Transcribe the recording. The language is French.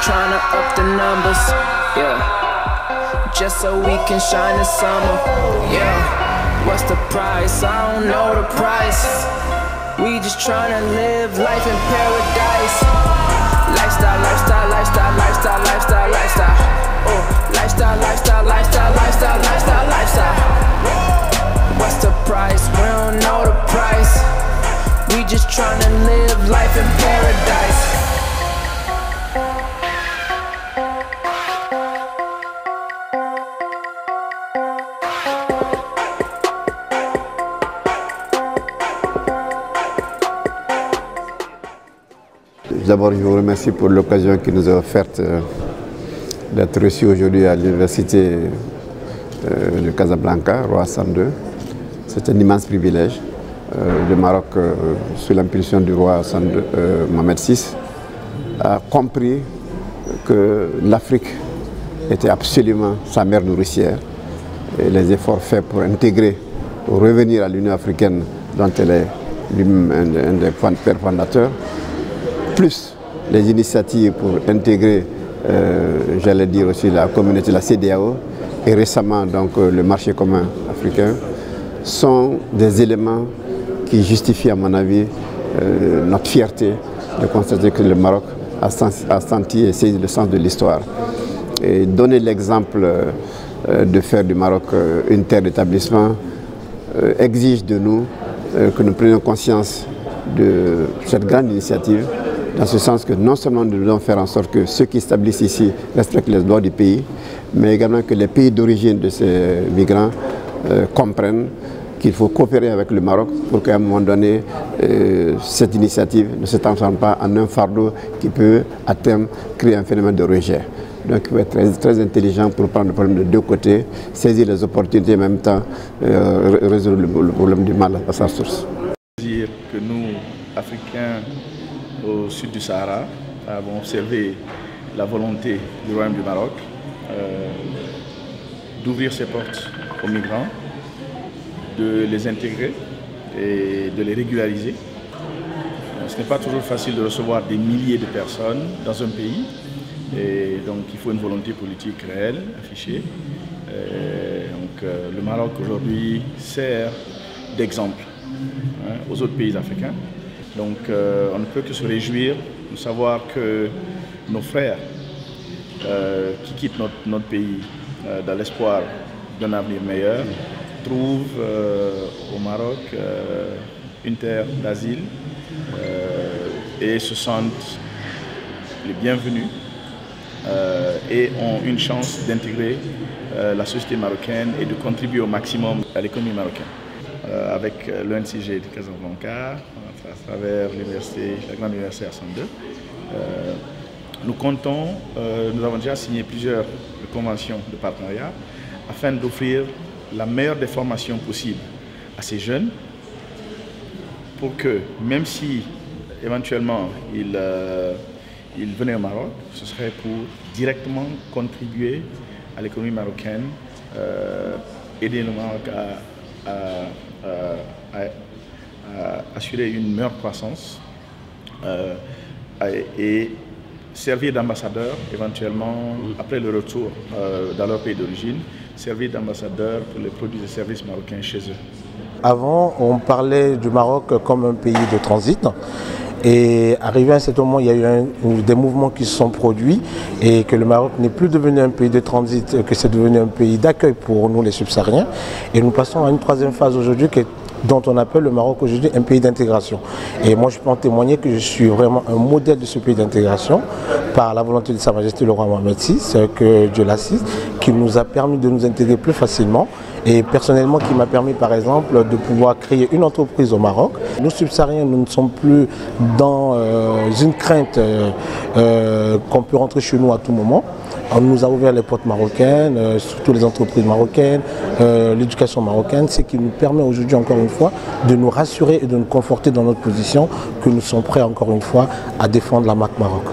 Trying to up the numbers, yeah, just so we can shine this summer, yeah. What's the price? I don't know the price. We just trying to live life in paradise. Lifestyle, lifestyle, lifestyle, lifestyle, lifestyle, lifestyle. Oh, lifestyle, lifestyle, lifestyle, lifestyle, lifestyle, lifestyle. What's the price? We don't know the price. We just trying to live life in paradise. D'abord, je vous remercie pour l'occasion qui nous est offerte d'être reçus aujourd'hui à l'université de Casablanca, Roi Hassan II. C'est un immense privilège. Le Maroc, sous l'impulsion du roi Hassan II, Mohamed VI, a compris que l'Afrique était absolument sa mère nourricière. Et les efforts faits pour intégrer, pour revenir à l'Union africaine dont elle est un des pères fondateurs, plus les initiatives pour intégrer, j'allais dire aussi la communauté, la CEDEAO, et récemment donc le marché commun africain, sont des éléments qui justifient à mon avis notre fierté de constater que le Maroc a senti et saisi le sens de l'histoire. Et donner l'exemple de faire du Maroc une terre d'établissement exige de nous que nous prenions conscience de cette grande initiative, dans ce sens que non seulement nous devons faire en sorte que ceux qui établissent ici respectent les lois du pays, mais également que les pays d'origine de ces migrants comprennent qu'il faut coopérer avec le Maroc pour qu'à un moment donné, cette initiative ne se transforme pas en un fardeau qui peut à terme créer un phénomène de rejet. Donc il faut être très intelligent pour prendre le problème de deux côtés, saisir les opportunités et en même temps résoudre le problème du mal à sa source. Dire que nous, Africains, au sud du Sahara, avons observé la volonté du Royaume du Maroc d'ouvrir ses portes aux migrants, de les intégrer et de les régulariser. Ce n'est pas toujours facile de recevoir des milliers de personnes dans un pays, et donc il faut une volonté politique réelle, affichée. Le Maroc aujourd'hui sert d'exemple aux autres pays africains. Donc on ne peut que se réjouir de savoir que nos frères qui quittent notre pays dans l'espoir d'un avenir meilleur trouvent au Maroc une terre d'asile et se sentent les bienvenus et ont une chance d'intégrer la société marocaine et de contribuer au maximum à l'économie marocaine. Avec l'ONCG de Casablanca, à travers la grande université Hassan II. Nous avons déjà signé plusieurs conventions de partenariat afin d'offrir la meilleure des formations possibles à ces jeunes pour que, même si éventuellement ils venaient au Maroc, ce serait pour directement contribuer à l'économie marocaine, aider le Maroc à assurer une meilleure croissance et servir d'ambassadeur éventuellement après le retour dans leur pays d'origine, servir d'ambassadeur pour les produits et services marocains chez eux. Avant, on parlait du Maroc comme un pays de transit. Et arrivé à un certain moment, il y a eu des mouvements qui se sont produits et que le Maroc n'est plus devenu un pays de transit, que c'est devenu un pays d'accueil pour nous les subsahariens. Et nous passons à une troisième phase aujourd'hui qui est dont on appelle le Maroc aujourd'hui un pays d'intégration. Et moi je peux en témoigner que je suis vraiment un modèle de ce pays d'intégration par la volonté de Sa Majesté le roi Mohamed VI, que Dieu l'assiste, qui nous a permis de nous intégrer plus facilement et personnellement qui m'a permis par exemple de pouvoir créer une entreprise au Maroc. Nous subsahariens, nous ne sommes plus dans une crainte qu'on peut rentrer chez nous à tout moment. On nous a ouvert les portes marocaines, surtout les entreprises marocaines, l'éducation marocaine, ce qui nous permet aujourd'hui encore une fois de nous rassurer et de nous conforter dans notre position, que nous sommes prêts encore une fois à défendre la marque Maroc.